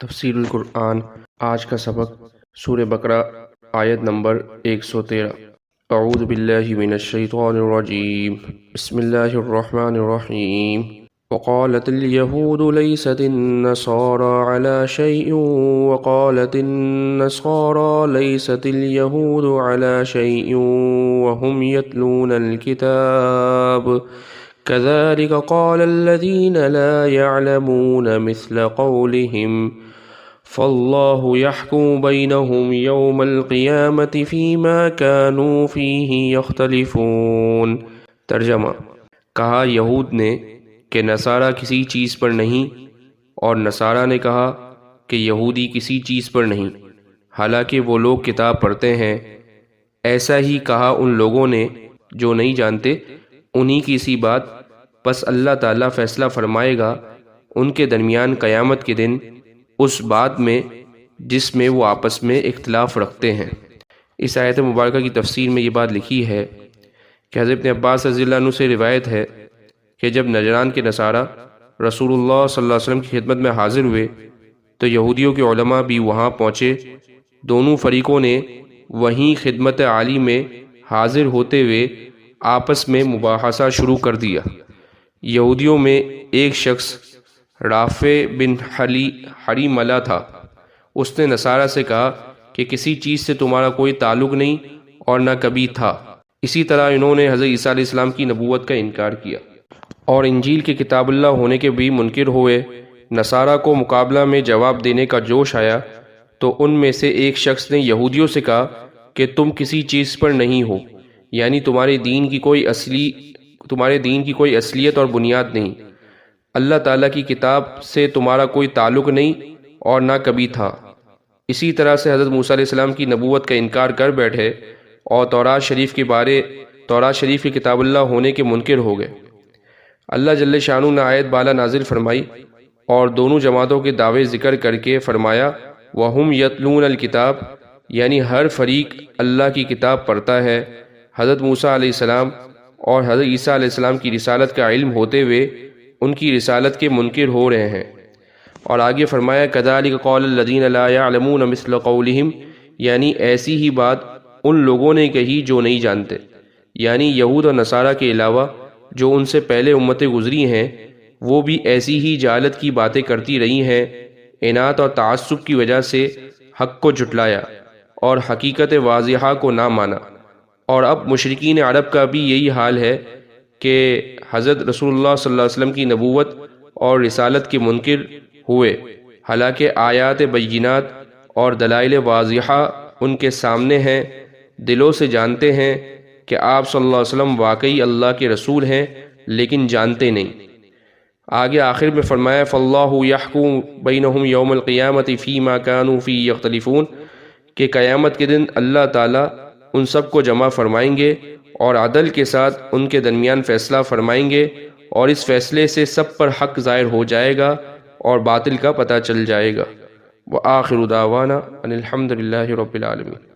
تفسیر القرآن آج کا سبق سورہ بقرہ آیت نمبر 113۔ اعوذ باللہ من الشیطان الرجیم، بسم اللہ الرحمن الرحیم۔ وقالت اليهود ليست النصارى على شيء وقالت النصارى ليست اليهود على شيء وهم يتلون الكتاب كذلك قال الذين لا يعلمون مثل قولهم فالله يحكم بينهم يوم القيامة فيما كانوا فيه يختلفون۔ ترجمہ: کہا یہود نے کہ نصارہ کسی چیز پر نہیں، اور نصارہ نے کہا کہ یہودی کسی چیز پر نہیں، حالانکہ وہ لوگ کتاب پڑھتے ہیں۔ ایسا ہی کہا ان لوگوں نے جو نہیں جانتے، انہی کی سی بات، پس اللہ تعالیٰ فیصلہ فرمائے گا ان کے درمیان قیامت کے دن اس بات میں جس میں وہ آپس میں اختلاف رکھتے ہیں۔ اس آیت مبارکہ کی تفسیر میں یہ بات لکھی ہے کہ حضرت ابن عباس رضی اللہ عنہ سے روایت ہے کہ جب نجران کے نصارہ رسول اللہ صلی اللہ علیہ وسلم کی خدمت میں حاضر ہوئے تو یہودیوں کے علماء بھی وہاں پہنچے۔ دونوں فریقوں نے وہیں خدمت عالی میں حاضر ہوتے ہوئے آپس میں مباحثہ شروع کر دیا۔ یہودیوں میں ایک شخص رافع بن حریملہ تھا۔ اس نے نصارہ سے کہا کہ کسی چیز سے تمہارا کوئی تعلق نہیں اور نہ کبھی تھا۔ اسی طرح انہوں نے حضرت عیسیٰ علیہ السلام کی نبوت کا انکار کیا اور انجیل کے کتاب اللہ ہونے کے بھی منکر ہوئے۔ نصارہ کو مقابلہ میں جواب دینے کا جوش آیا تو ان میں سے ایک شخص نے یہودیوں سے کہا کہ تم کسی چیز پر نہیں ہو، یعنی تمہارے دین کی کوئی اصلیت اور بنیاد نہیں، اللہ تعالیٰ کی کتاب سے تمہارا کوئی تعلق نہیں اور نہ کبھی تھا۔ اسی طرح سے حضرت موسیٰ علیہ السلام کی نبوت کا انکار کر بیٹھے اور تورات شریف کے کتاب اللہ ہونے کے منکر ہو گئے۔ اللہ جل شانہ نے آیت بالا نازل فرمائی اور دونوں جماعتوں کے دعوے ذکر کر کے فرمایا وَهُمْ يَتْلُونَ الْكِتَابَ، یعنی ہر فریق اللہ کی کتاب پڑھتا ہے۔ حضرت موسیٰ علیہ السلام اور حضرت عیسیٰ علیہ السلام کی رسالت کا علم ہوتے ہوئے ان کی رسالت کے منکر ہو رہے ہیں۔ اور آگے فرمایا كَذَلِكَ قَالَ الَّذِينَ لَا يَعْلَمُونَ مِثْلَ قَوْلِهِمْ، یعنی ایسی ہی بات ان لوگوں نے کہی جو نہیں جانتے، یعنی یہود اور نصارہ کے علاوہ جو ان سے پہلے امتیں گزری ہیں وہ بھی ایسی ہی جہالت کی باتیں کرتی رہی ہیں۔ عناد اور تعصب کی وجہ سے حق کو جھٹلایا اور حقیقت واضحہ کو نہ مانا۔ اور اب مشرکین عرب کا بھی یہی حال ہے کہ حضرت رسول اللہ صلی اللہ علیہ وسلم کی نبوت اور رسالت کے منکر ہوئے، حالانکہ آیات بینات اور دلائل واضحہ ان کے سامنے ہیں، دلوں سے جانتے ہیں کہ آپ صلی اللہ علیہ وسلم واقعی اللہ کے رسول ہیں، لیکن جانتے نہیں۔ آگے آخر میں فرمایا فَاللَّهُ يَحْكُمُ بَيْنَهُمْ يَوْمَ الْقِيَامَةِ فِيمَا كَانُوا فِيهِ يَخْتَلِفُونَ، کہ قیامت کے دن اللہ تعالیٰ ان سب کو جمع فرمائیں گے اور عدل کے ساتھ ان کے درمیان فیصلہ فرمائیں گے، اور اس فیصلے سے سب پر حق ظاہر ہو جائے گا اور باطل کا پتہ چل جائے گا۔ وآخر دعوانا ان الحمد للہ رب العالمین۔